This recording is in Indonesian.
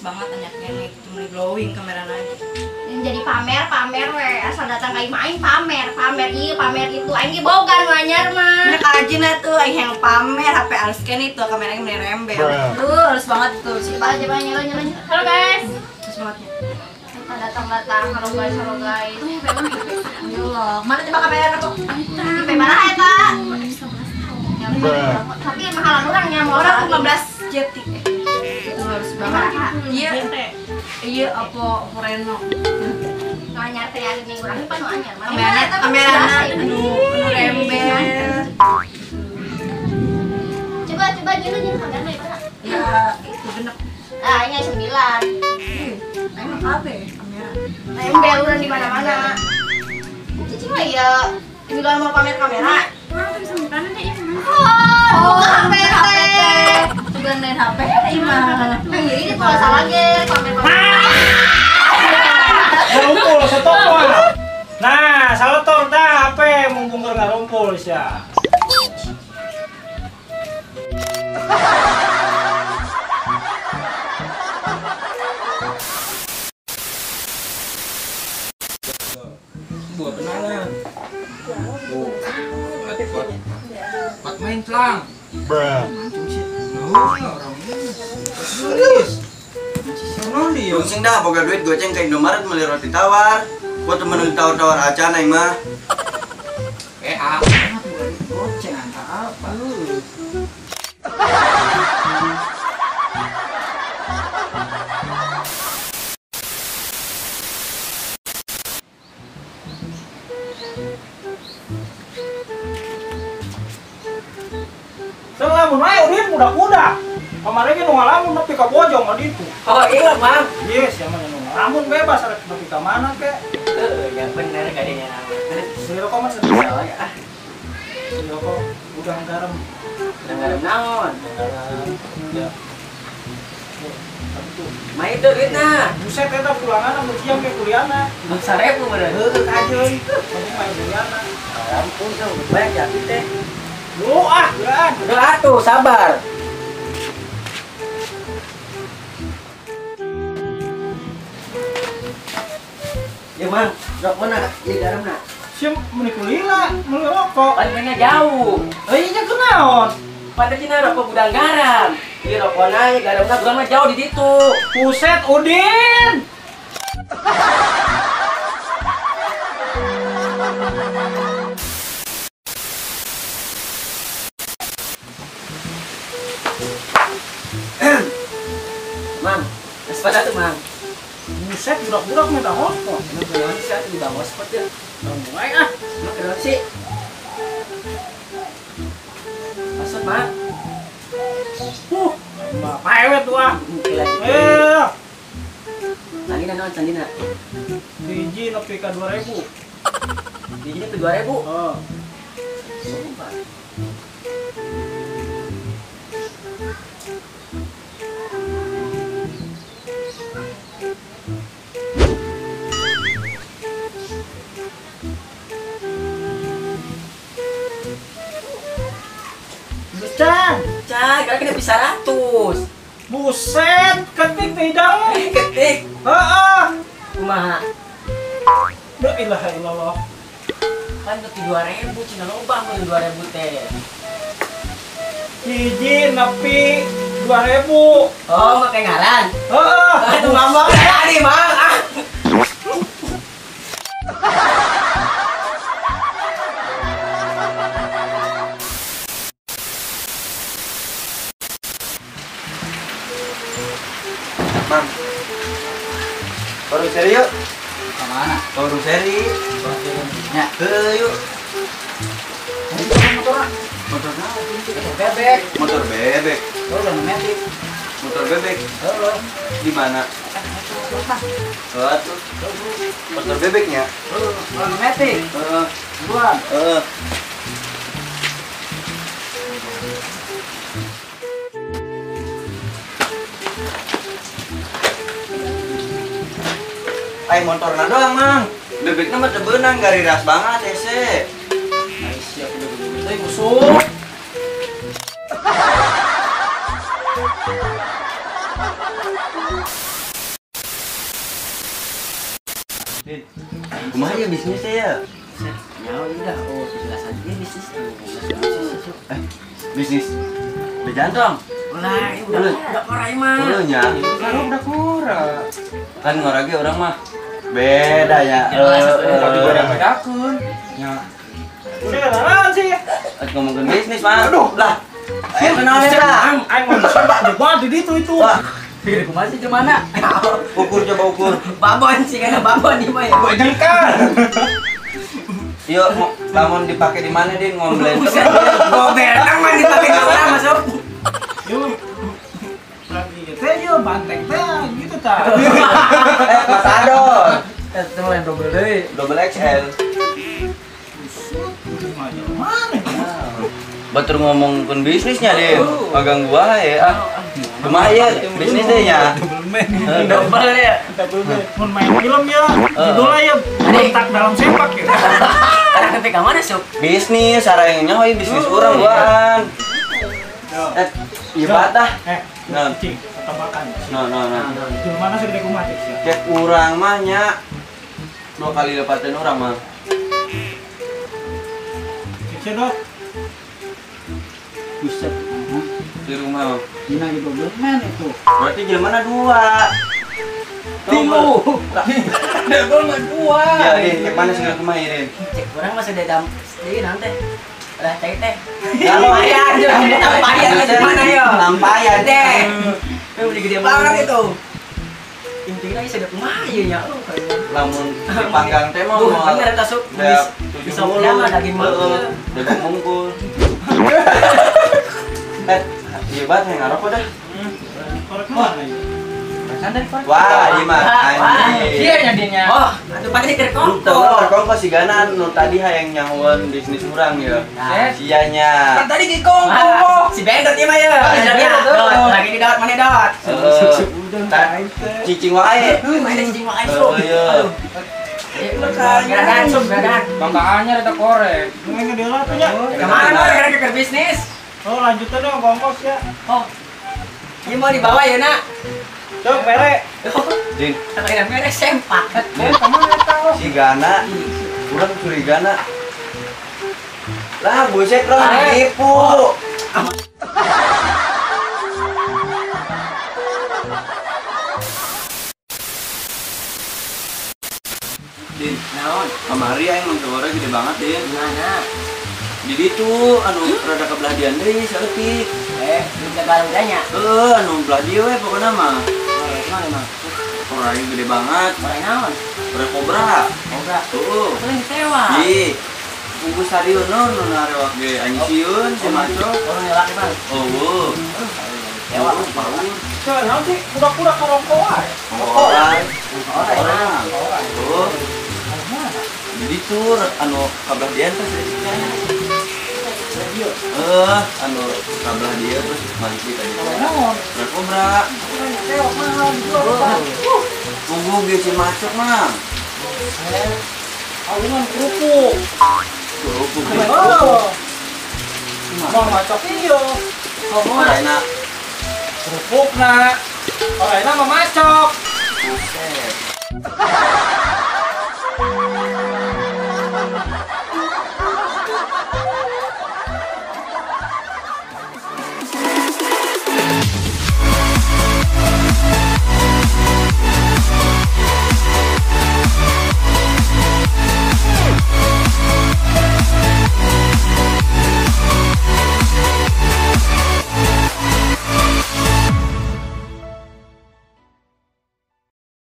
banget anyaknya nih, cuma glowing kamera lagi. Jadi pamer we, asal datang ka imah aing pamer ieu pamer itu aing ge bogan nu anyar mah. Nek aja na tuh aing yang pamer HP halus kan itu kameranya bener rembel. Tuh halus banget tuh sih. Coba nyala. Halo guys. Halus banget ya. Kita datang. Halo guys. Ya Allah, mana coba kamera aku? IP mana eta? Tapi mahalan orangnya mau Orang orang 15 jetik. Itu harus banget. Iya. Iya, Oppo Reno. anyar teh ari minggu urang pan nu anyar. Kamera anu rembel. Coba gini kamera itu. Ya, itu genep. Ah, ini 9. Emang apa ya kamera? Rembel urang di mana-mana. Cicing mah ya juga mau pamer kamera. Orang tuh bisa bukan deh ya. Oh, HP teh. Juga main HP imah. Ini kalau salah ge pamer. Ngarumpul setokwa. Nah, salotor dah HP mumpung ngarumpul sia. Buat kenalan. Buat main telang. Bruh. Orang ini. Serius. Non dia. Pusing dah, boga duit goceng ke Indomaret beli roti tawar. Gua temen tawar-tawar aja neng mah. Goceng antara apa? Selamun wae udin budak-budak. Kemarin ge nu ngalamun nepi ka bojong mah ditu. Oh iya Mang. Yes, ya mah nu ngalamun bebas arek nepi ka mana ke. Yang bener kadinya nama. Si rokok mah sedih. Oh ya. Si rokok udang garam. Dengar naon. Ya. Mah itu duitna. Buset eta pulangan mun siang ke kuliahna. 1000 bener. Heuh kajeun. Penting main kuliahna. Ampun tuh banyak ya teh. Lu geran. Udah atuh sabar. Ya Mang, rok mana? Di garamna. Sim meuni kuliah, meuli rokok. Palingnya jauh. Oh iya kenaon? Pada cina rokok gudang garam. Di rokokna garamna gudang mah jauh di ditu. Buset Udin. Mang, sepeda tuh Mang. Buset budak-budak minta rokok. Emang kenapa sih di bawah seperti ya? Mulai ah. Emang kenapa sih? Maksud Mang? Mbak pewet tuh ah. Gila. Sandina non, sandina. Biji nepi ka 2000. Bijinya tuh 2000. Oh. Sumpah. Cang, Cah, gara kita bisa 100. buset, ketik tidak. Ketik. Heeh. Kumaha? La ilaha illallah. Kan itu 2000, cina lobang tuh 2000 teh. Biji nepi 2000. Oh, makai ngaran. Heeh. Itu ngambang tadi, Mang. Ah. Mang. Baru seri yuk. Kemana? Baru seri. Ya. Yuk. Motor Bebek. Motor bebek. Oh, udah metik. Motor bebek. Oh, Di mana? Tuh. Motor bebeknya. udah metik. Buruan. Ay motorna doang, Mang. Bebeknya mah teu beunang gari ras banget ese. Siap udah gede musuh. Din, kumaha ya bisnisnya ya? Ya udah, oh jelas aja bisnis tuh. Bisnis bejantong. Ulah, udah korai mah. Dulunya. Sekarang udah kurang. Kan ngorage orang mah beda ya. Tapi gue yang bedakeun. Ya. Udah naon sih? Ngomongin bisnis mah. Aduh, lah. Ayo kenalin lah. Aing mau coba debat di ditu itu. Wah, Pikir kumaha sih gimana? ukur coba ukur. Babon sih karena babon nih mah ya. Gue jengkar. Yuk, lamun dipakai di mana Din ngombleng? Buset, gobel aman dipakai di orang masuk. Yuk. Lagi teh yuk banteng teh gitu tah. Mas Adon. Itu yang double deui. Double XL. Batur ngomongkeun bisnisnya Din. Magang gua ya. Kumaha ya bisnisnya nya? Double ya. Mun main film ya, judulnya ya bentak dalam sepak ya. Karena ketika mana sok? Bisnis sarengnya we bisnis urang guaan. Iya batah. Nah. Cing, atau makan. Nah. Di mana sih gede kumaha sih? Cek urang mah nya 2 kali lepatin urang mah. Cek dok. Buset. Di rumah. Dina itu men itu. Berarti jelema 2. Tilu. Double mah 2. Ya, Din, cek mana sih kumaha ya, Din? Cek orang masih dedam. Jadi nanti. Lah cek teh. Kalau Tampayan, tampayan di mana ya? Tampayan Teh. Udah gede banget itu. Intinya sudah kumaha ya. lamun dipanggang teh mah Bener eta sup. Bisa lama daging mangkul. daging mungkul. Iya banget yang ngarep dah. Korek mana ya? Wah, iya mah anjing. Iya nyadinya. Oh, aduh pada dikir Tuh, kongko. kongko si Ganan nu tadi hayang nyahuan bisnis urang ya. Sianya. Kan tadi di kongko. Si Bendot ieu mah ya. Lagi di dawat mana dawat? Cicing wae. Main cicing makan sup. Oh iya. Gerakan sup, gerakan. Banggaannya ada korek. Main ke dia tuh ya. Kemana mah gara-gara ke bisnis? Oh, lanjutin dong kongkos ya. Oh. Ini mau dibawa ya, Nak? Cok, mere. Din, Kira mere sempak. Kamu tahu. si Gana. Urang curigana. Lah, buset lo ditipu. Din, Naon? kamari aing mun suara gede banget, Din. Mana? Di ditu anu rada kebelah dian deui saeutik. Belum jaga ludahnya. Anu belah dieu we pokona mah. Mana emang? Orangnya gede banget. Orang naon? Ore kobra. Kobra. Tuh. Paling disewa. Ih. Bungkus stadion nu narewak ge anjing sieun si maco. Orang yang laki bang. Oh. Sewa. Baur. Cok, nanti udah kerokok wae. Orang. Orang. Tuh. Jadi tuh anu kabelah dian teh anu kabelah dia terus balik di tadi. Ore kobra. Tunggu ge si maco mah. Awungan kerupuk. Kerupuk. Mau macok iyo. Orangna Kerupuk nak. Orangnya mah macok.